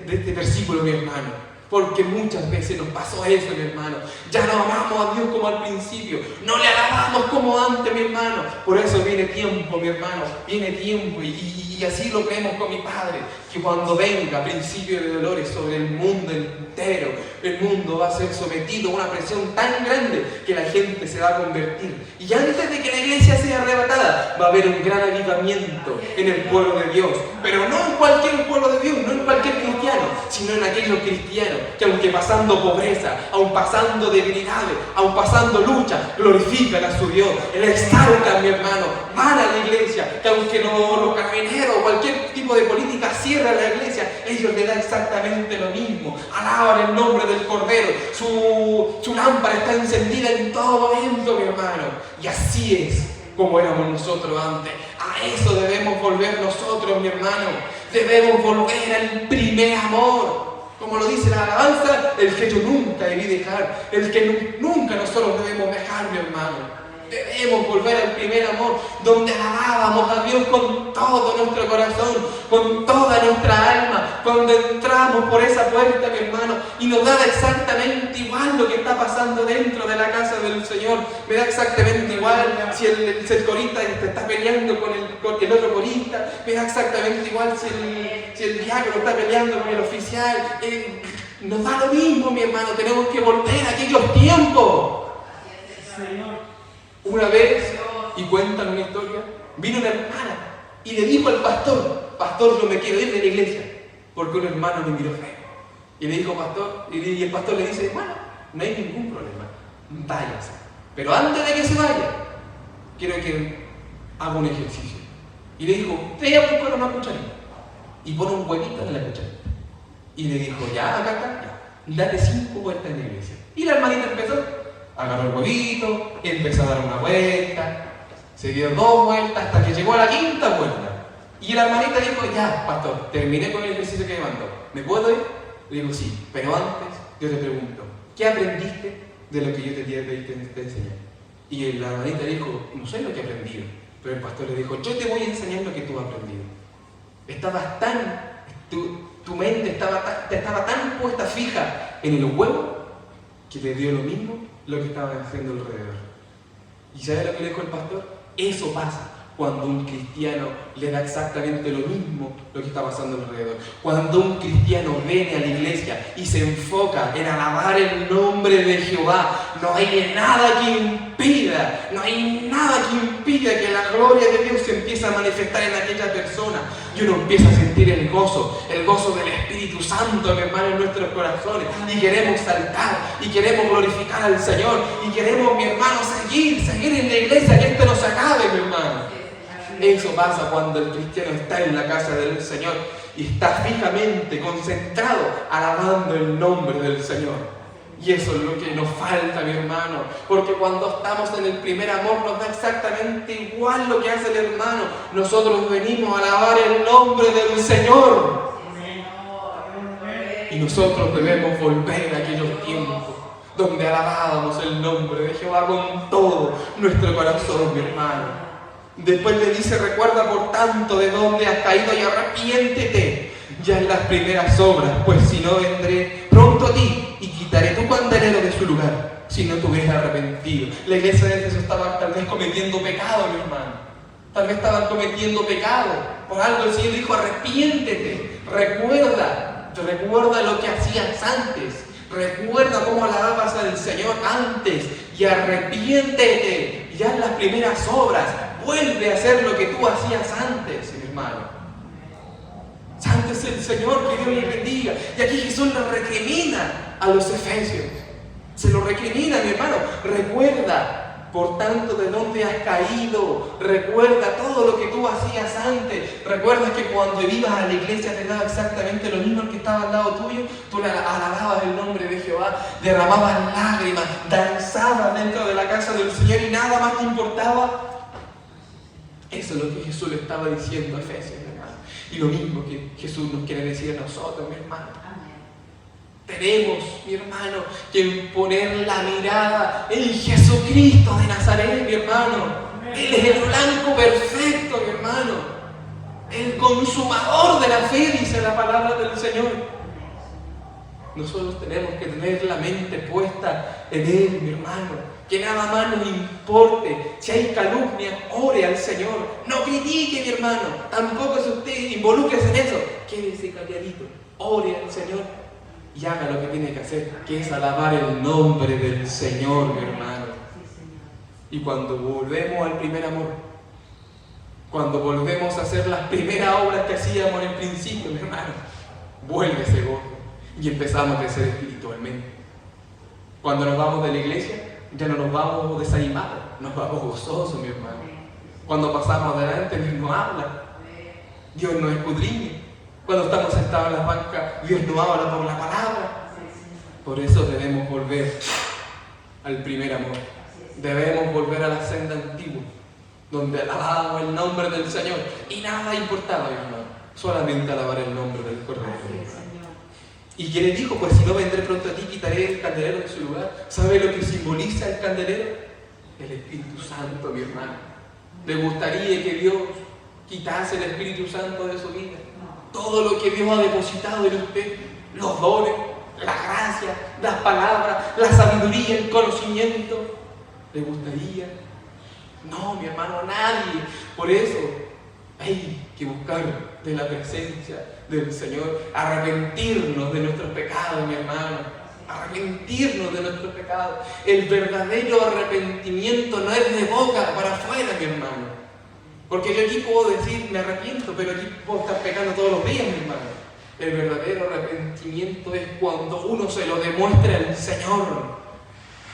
este versículo, mi hermano. Porque muchas veces nos pasó eso, mi hermano. Ya no amamos a Dios como al principio. No le alabamos como antes, mi hermano. Por eso viene tiempo, mi hermano. Viene tiempo y así lo creemos con mi Padre. Que cuando venga principio de dolores sobre el mundo entero, el mundo va a ser sometido a una presión tan grande que la gente se va a convertir. Y antes de que la iglesia sea arrebatada, va a haber un gran avivamiento en el pueblo de Dios. Pero no en cualquier pueblo de Dios, no en cualquier cristiano, sino en aquellos cristianos que aunque pasando pobreza, aun pasando debilidades, aun pasando lucha, glorifican a su Dios, le exaltan, mi hermano, van a la iglesia, que aunque los carabineros o cualquier tipo de política cierra la iglesia, ellos le dan exactamente lo mismo, alaban el nombre del Cordero, su lámpara está encendida en todo momento, mi hermano, y así es como éramos nosotros antes. A eso debemos volver nosotros, mi hermano, debemos volver al primer amor. Como lo dice la alabanza, el que yo nunca debí dejar, el que nunca nosotros debemos dejar, mi hermano. Debemos volver al primer amor, donde alabábamos a Dios con todo nuestro corazón, con toda nuestra alma, cuando entramos por esa puerta, mi hermano, y nos da exactamente igual lo que está pasando dentro de la casa del Señor. Me da exactamente igual si el corista está peleando con el otro corista, me da exactamente igual si el diácono está peleando con el oficial. Nos da lo mismo, mi hermano, tenemos que volver a aquellos tiempos. Señor. Una vez, y cuentan una historia, vino una hermana y le dijo al pastor: pastor, yo me quiero ir de la iglesia porque un hermano me miró feo. Y le dijo: pastor, y el pastor le dice: bueno, no hay ningún problema, váyase. Pero antes de que se vaya, quiero que haga un ejercicio. Y le dijo: traiga a buscar una cucharita y pone un huevito en la cucharita. Y le dijo: ya, acá, ya, date 5 vueltas en la iglesia. Y la hermanita empezó. Agarró el huevito, empezó a dar una vuelta, se dio 2 vueltas hasta que llegó a la 5ª vuelta. Y la hermanita dijo: ya, pastor, terminé con el ejercicio que me mandó, ¿me puedo ir? Le digo: sí, pero antes yo te pregunto, ¿qué aprendiste de lo que yo te enseñé? Y la hermanita dijo: no sé lo que he aprendido. Pero el pastor le dijo: yo te voy a enseñar lo que tú has aprendido. Estabas tu mente estaba tan puesta fija en el huevo que te dio lo mismo lo que estaba haciendo alrededor. ¿Y sabes lo que le dijo el pastor? Eso pasa cuando un cristiano le da exactamente lo mismo lo que está pasando alrededor. Cuando un cristiano viene a la iglesia y se enfoca en alabar el nombre de Jehová, no hay nada que impida que la gloria de Dios se empiece a manifestar en aquella persona. Y uno empieza a sentir el gozo del Espíritu Santo, mi hermano, en nuestros corazones. Y queremos saltar, y queremos glorificar al Señor, y queremos, mi hermano, seguir en la iglesia, que esto no se acabe, mi hermano. Eso pasa cuando el cristiano está en la casa del Señor y está fijamente concentrado alabando el nombre del Señor. Y eso es lo que nos falta, mi hermano, porque cuando estamos en el primer amor nos da exactamente igual lo que hace el hermano. Nosotros venimos a alabar el nombre del Señor. Y nosotros debemos volver a aquellos tiempos donde alabábamos el nombre de Jehová con todo nuestro corazón, mi hermano. Después le dice: recuerda por tanto de dónde has caído y arrepiéntete ya en las primeras obras, pues si no vendré pronto a ti y quitaré tu candelero de su lugar, si no te hubieras arrepentido. La iglesia de Jesús estaba tal vez cometiendo pecado, mi hermano. Tal vez estaban cometiendo pecado. Por algo el Señor dijo: arrepiéntete, recuerda lo que hacías antes. Recuerda cómo alababas al Señor antes y arrepiéntete ya en las primeras obras. Vuelve a hacer lo que tú hacías antes, mi hermano. Santo es el Señor, que Dios les bendiga. Y aquí Jesús lo recrimina a los efesios. Se lo recrimina, mi hermano. Recuerda, por tanto, de dónde has caído. Recuerda todo lo que tú hacías antes. Recuerda que cuando ibas a la iglesia te daba exactamente lo mismo el que estaba al lado tuyo. Tú alababas el nombre de Jehová, derramabas lágrimas, danzabas dentro de la casa del Señor y nada más te importaba. Eso es lo que Jesús le estaba diciendo a Efesios, mi hermano. Y lo mismo que Jesús nos quiere decir a nosotros, mi hermano. Tenemos, mi hermano, que poner la mirada en Jesucristo de Nazaret, mi hermano. Él es el blanco perfecto, mi hermano. El consumador de la fe, dice la palabra del Señor. Nosotros tenemos que tener la mente puesta en Él, mi hermano. Que nada más nos importe. Si hay calumnia, ore al Señor. No critique, mi hermano. Tampoco si usted involúquese en eso. Quédese calladito. Ore al Señor y haga lo que tiene que hacer, que es alabar el nombre del Señor, mi hermano. Y cuando volvemos al primer amor, cuando volvemos a hacer las primeras obras que hacíamos en el principio, mi hermano, vuelve ese gozo y empezamos a crecer espiritualmente. Cuando nos vamos de la iglesia, ya no nos vamos desanimados, nos vamos gozosos, mi hermano. Cuando pasamos adelante, Dios nos habla, Dios nos escudriña. Cuando estamos sentados en las bancas, Dios nos habla por la palabra. Por eso debemos volver al primer amor. Debemos volver a la senda antigua, donde alabábamos el nombre del Señor y nada importaba, mi hermano, solamente alabar el nombre del Cordero. Y que le dijo: pues si no vendré pronto a ti, quitaré el candelero de su lugar. ¿Sabe lo que simboliza el candelero? El Espíritu Santo, mi hermano. ¿Le gustaría que Dios quitase el Espíritu Santo de su vida? Todo lo que Dios ha depositado en usted, los dones, la gracia, las palabras, la sabiduría, el conocimiento, ¿le gustaría? No, mi hermano, a nadie. Por eso hay que buscar de la presencia del Señor, arrepentirnos de nuestros pecados, mi hermano, arrepentirnos de nuestros pecados. El verdadero arrepentimiento no es de boca para afuera, mi hermano. Porque yo aquí puedo decir me arrepiento, pero aquí puedo estar pecando todos los días, mi hermano. El verdadero arrepentimiento es cuando uno se lo demuestra al Señor.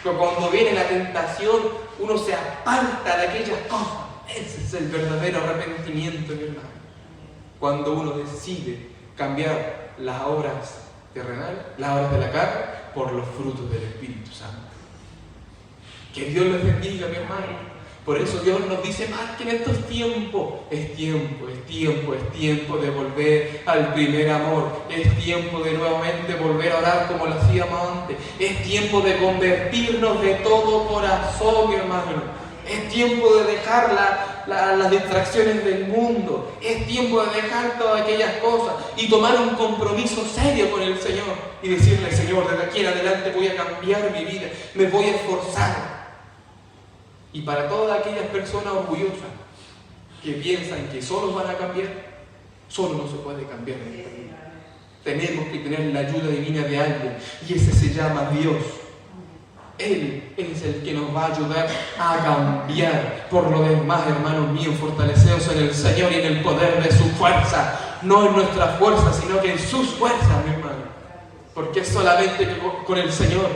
Pero cuando viene la tentación, uno se aparta de aquellas cosas. Ese es el verdadero arrepentimiento, mi hermano. Cuando uno decide cambiar las obras terrenales, las obras de la carne, por los frutos del Espíritu Santo. Que Dios les bendiga, mi hermano. Por eso Dios nos dice más que en estos tiempos. Es tiempo de volver al primer amor. Es tiempo de nuevamente volver a orar como lo hacíamos antes. Es tiempo de convertirnos de todo corazón, mi hermano. Es tiempo de dejar las distracciones del mundo. Es tiempo de dejar todas aquellas cosas y tomar un compromiso serio con el Señor y decirle: Señor, desde aquí en adelante voy a cambiar mi vida, me voy a esforzar. Y para todas aquellas personas orgullosas que piensan que solos van a cambiar, solo no se puede cambiar en esta vida. Tenemos que tener la ayuda divina de alguien, y ese se llama Dios. Él es el que nos va a ayudar a cambiar. Por lo demás, hermanos míos, fortaleceos en el Señor y en el poder de su fuerza. No en nuestra fuerza, sino que en sus fuerzas, mi hermano. Porque es solamente con el Señor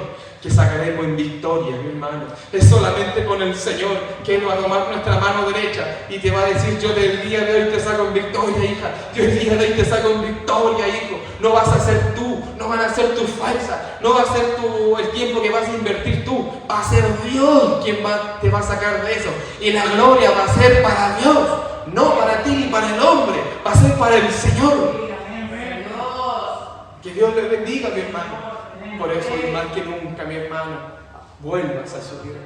que sacaremos en victoria, mi hermano. Es solamente con el Señor que Él va a tomar nuestra mano derecha y te va a decir: yo del día de hoy te saco en victoria, hija. Yo el día de hoy te saco en victoria, hijo. No vas a ser tú, no van a ser tus fuerzas, no va a ser el tiempo que vas a invertir tú. Va a ser Dios quien te va a sacar de eso. Y la gloria va a ser para Dios, no para ti ni para el hombre. Va a ser para el Señor. Que Dios le bendiga, mi hermano. Por eso, y más que nunca, mi hermano, vuelvas a su Dios.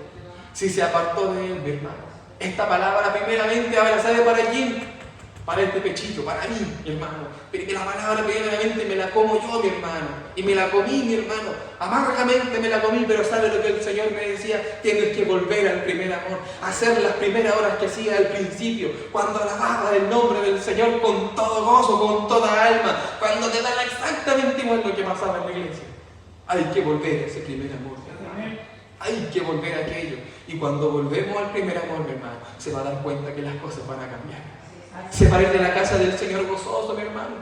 Si se apartó de Él, mi hermano. Esta palabra primeramente, ahora sabe para quién, para este pechito, para mí, mi hermano. Pero la palabra primeramente me la como yo, mi hermano. Y me la comí, mi hermano. Amargamente me la comí, pero ¿sabe lo que el Señor me decía? Tienes que volver al primer amor. Hacer las primeras horas que hacía al principio. Cuando alababa el nombre del Señor con todo gozo, con toda alma. Cuando te daba exactamente igual lo que pasaba en la iglesia. Hay que volver a ese primer amor, mi hermano. Hay que volver a aquello. Y cuando volvemos al primer amor, mi hermano, se va a dar cuenta que las cosas van a cambiar. Se va a ir de la casa del Señor gozoso, mi hermano.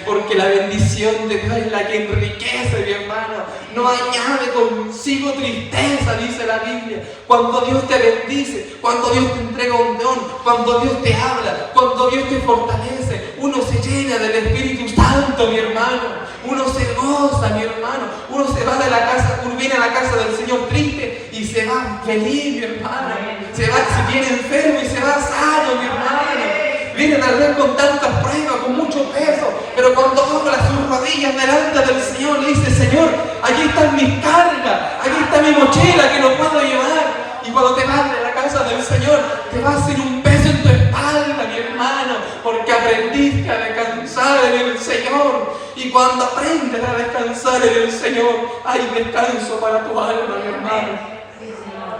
Porque la bendición de Dios es la que enriquece, mi hermano. No añade consigo tristeza, dice la Biblia. Cuando Dios te bendice, cuando Dios te entrega un don, cuando Dios te habla, cuando Dios te fortalece, uno se llena del Espíritu Santo, mi hermano. Uno se goza, mi hermano. Uno se va de la casa, uno viene a la casa del Señor triste y se va feliz, mi hermano. Se viene enfermo y se va sano, mi hermano. Viene tal vez con tantas pruebas, con mucho peso, pero cuando dobla sus rodillas delante del Señor, le dice: Señor, aquí están mis cargas, aquí está mi mochila que no puedo llevar. Y cuando te vas de la casa del Señor, te va a hacer un peso en tu espalda, mi hermano, porque aprendiste a descansar en el Señor. Y cuando aprendes a descansar en el Señor, hay descanso para tu alma, mi hermano.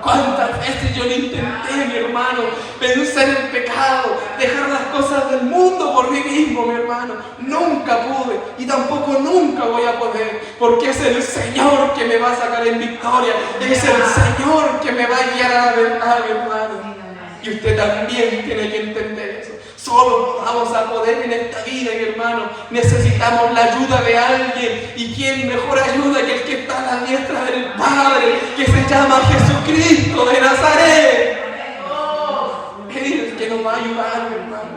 ¿Cuántas veces yo lo intenté, mi hermano? Vencer el pecado, dejar las cosas del mundo por mí mismo, mi hermano. Nunca pude y tampoco nunca voy a poder, porque es el Señor que me va a sacar en victoria. Es el Señor que me va a guiar a la verdad, mi hermano. Y usted también tiene que entender eso. Solo vamos a poder en esta vida, mi hermano. Necesitamos la ayuda de alguien. ¿Y quién mejor ayuda que el que está a la diestra del Padre, que se llama Jesucristo de Nazaret? Él es el que nos va a ayudar, mi hermano.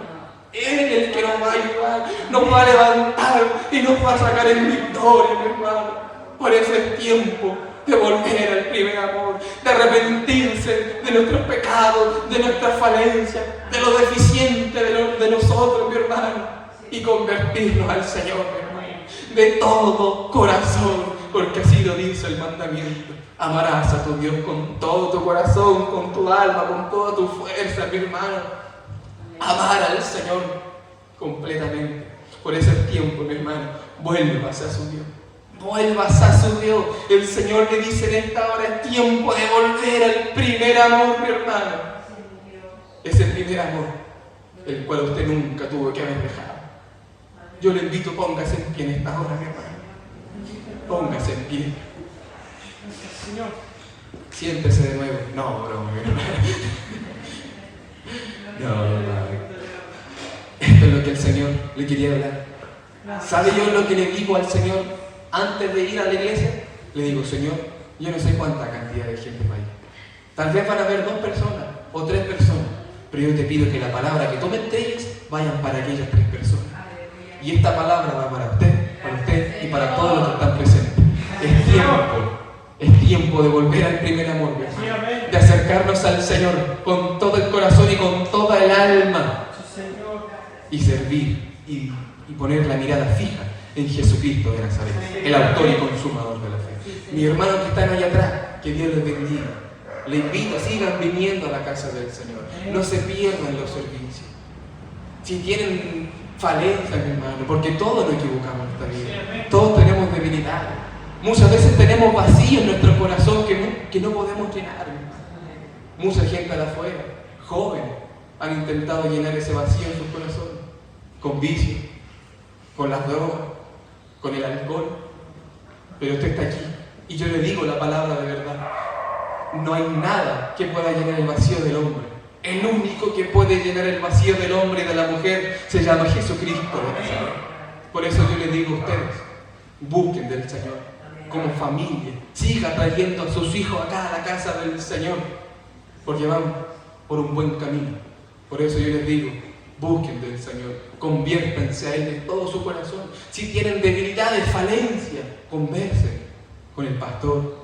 Él es el que nos va a ayudar. Nos va a levantar y nos va a sacar en victoria, mi hermano. Por eso es tiempo de volver al primer amor, de arrepentirse de nuestros pecados, de nuestras falencias, de lo deficiente de nosotros, mi hermano, y convertirnos al Señor, mi hermano, de todo corazón, porque así lo dice el mandamiento. Amarás a tu Dios con todo tu corazón, con tu alma, con toda tu fuerza, mi hermano. Amar al Señor completamente. Por eso es tiempo, mi hermano, vuelvas a su Dios. Vuelvas a su Dios. El Señor le dice en esta hora: es tiempo de volver al primer amor, mi hermano. Ese primer amor, el cual usted nunca tuvo que haber dejado. Yo le invito: póngase en pie en esta hora, mi hermano. Póngase en pie. Siéntese de nuevo. No, broma, mi hermano. No. Esto es lo que el Señor le quería hablar. ¿Sabe yo lo que le digo al Señor? Antes de ir a la iglesia, le digo: Señor, yo no sé cuánta cantidad de gente va a ir. Tal vez van a haber 2 personas o 3 personas, pero yo te pido que la palabra que tú me entregues vayan para aquellas 3 personas. Y esta palabra va para usted y para todos los que están presentes. Es tiempo de volver al primer amor, mi hermano, de acercarnos al Señor con todo el corazón y con toda el alma, y servir y poner la mirada fija en Jesucristo de Nazaret, el autor y consumador de la fe. Mi hermano que están allá atrás, que Dios les bendiga. Le invito: sigan viniendo a la casa del Señor. No se pierdan los servicios. Si tienen falencias, mi hermano, porque todos nos equivocamos en esta vida. Todos tenemos debilidad. Muchas veces tenemos vacío en nuestro corazón que no podemos llenar, mi hermano. Mucha gente de afuera, jóvenes, han intentado llenar ese vacío en sus corazones con vicios, con las drogas, con el alcohol, pero usted está aquí y yo le digo la palabra de verdad: no hay nada que pueda llenar el vacío del hombre. El único que puede llenar el vacío del hombre y de la mujer se llama Jesucristo de Nazaret. Por eso yo le digo a ustedes: busquen del Señor, como familia, siga trayendo a sus hijos acá a la casa del Señor, porque van por un buen camino. Por eso yo les digo, busquen del Señor, conviértanse a Él de todo su corazón. Si tienen debilidades, falencias, conversen con el pastor,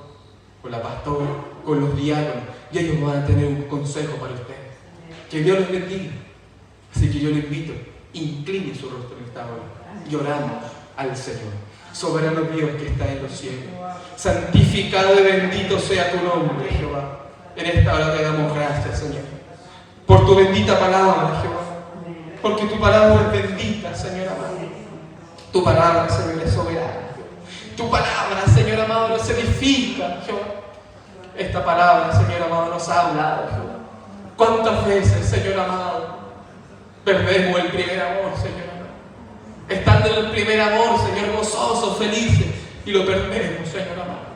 con la pastora, con los diáconos, y ellos van a tener un consejo para ustedes. Que Dios los bendiga. Así que yo les invito, incline su rostro en esta hora y oramos al Señor. Soberano Dios que está en los cielos, santificado y bendito sea tu nombre, Jehová. En esta hora te damos gracias, Señor, por tu bendita palabra, Jehová, porque tu palabra es bendita, Señor amado. Tu palabra, Señor, es soberana. Tu palabra, Señor amado, nos edifica, Jehová. Esta palabra, Señor amado, nos ha hablado, Jehová. ¿Cuántas veces, Señor amado, perdemos el primer amor, Señor amado? Estando en el primer amor, Señor, gozosos, felices, y lo perdemos, Señor amado.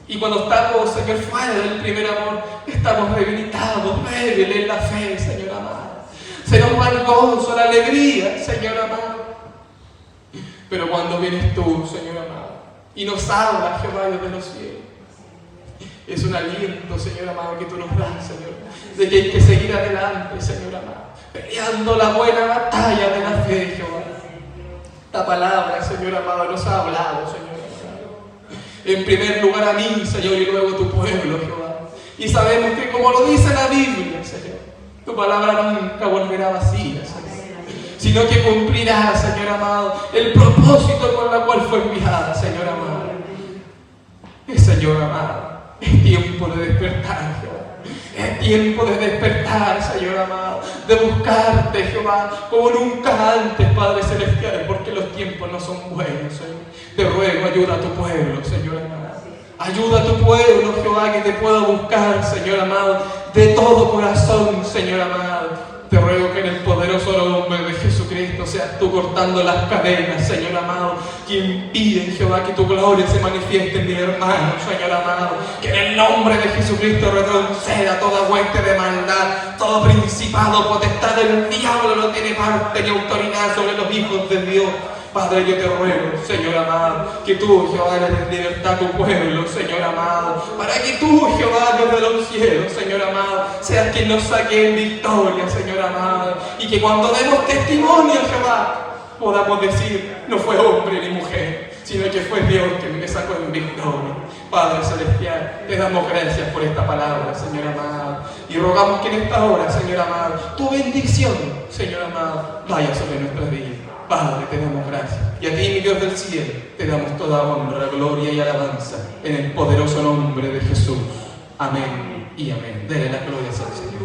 Y cuando estamos, Señor, fuera del primer amor, estamos debilitados, débiles en la fe, Señor amado. Se nos va el gozo, la alegría, Señor amado. Pero cuando vienes tú, Señor amado, y nos hablas, Jehová, desde los cielos, es un aliento, Señor amado, que tú nos das, Señor, de que hay que seguir adelante, Señor amado, peleando la buena batalla de la fe, Jehová. Esta palabra, Señor amado, nos ha hablado, Señor amado. En primer lugar a mí, Señor, y luego a tu pueblo, Jehová. Y sabemos que como lo dice la Biblia, Señor, tu palabra nunca volverá vacía, Señor, sino que cumplirá, Señor amado, el propósito con el cual fue enviada, Señor amado. Y Señor amado, es tiempo de despertar, Jehová. Es tiempo de despertar, Señor amado, de buscarte, Jehová, como nunca antes, Padre Celestial, porque los tiempos no son buenos, Señor. Te ruego, ayuda a tu pueblo, Señor amado. Ayuda a tu pueblo, Jehová, que te pueda buscar, Señor amado, de todo corazón, Señor amado. Te ruego que en el poderoso nombre de Jesucristo seas tú cortando las cadenas, Señor amado, que impiden, Jehová, que tu gloria se manifieste en mi hermano, Señor amado. Que en el nombre de Jesucristo retroceda toda hueste de maldad, todo principado, potestad del diablo no tiene parte ni autoridad sobre los hijos de Dios. Padre, yo te ruego, Señor amado, que tú, Jehová, le des libertad a tu pueblo, Señor amado, para que tú, Jehová, desde los cielos, Señor amado, seas quien nos saque en victoria, Señor amado, y que cuando demos testimonio, Jehová, podamos decir, no fue hombre ni mujer, sino que fue Dios que me sacó en victoria. Padre Celestial, te damos gracias por esta palabra, Señor amado, y rogamos que en esta hora, Señor amado, tu bendición, Señor amado, vaya sobre nuestras vidas. Padre, te damos gracias. Y a ti, mi Dios del cielo, te damos toda honra, gloria y alabanza en el poderoso nombre de Jesús. Amén y amén. Dele la gloria al Señor.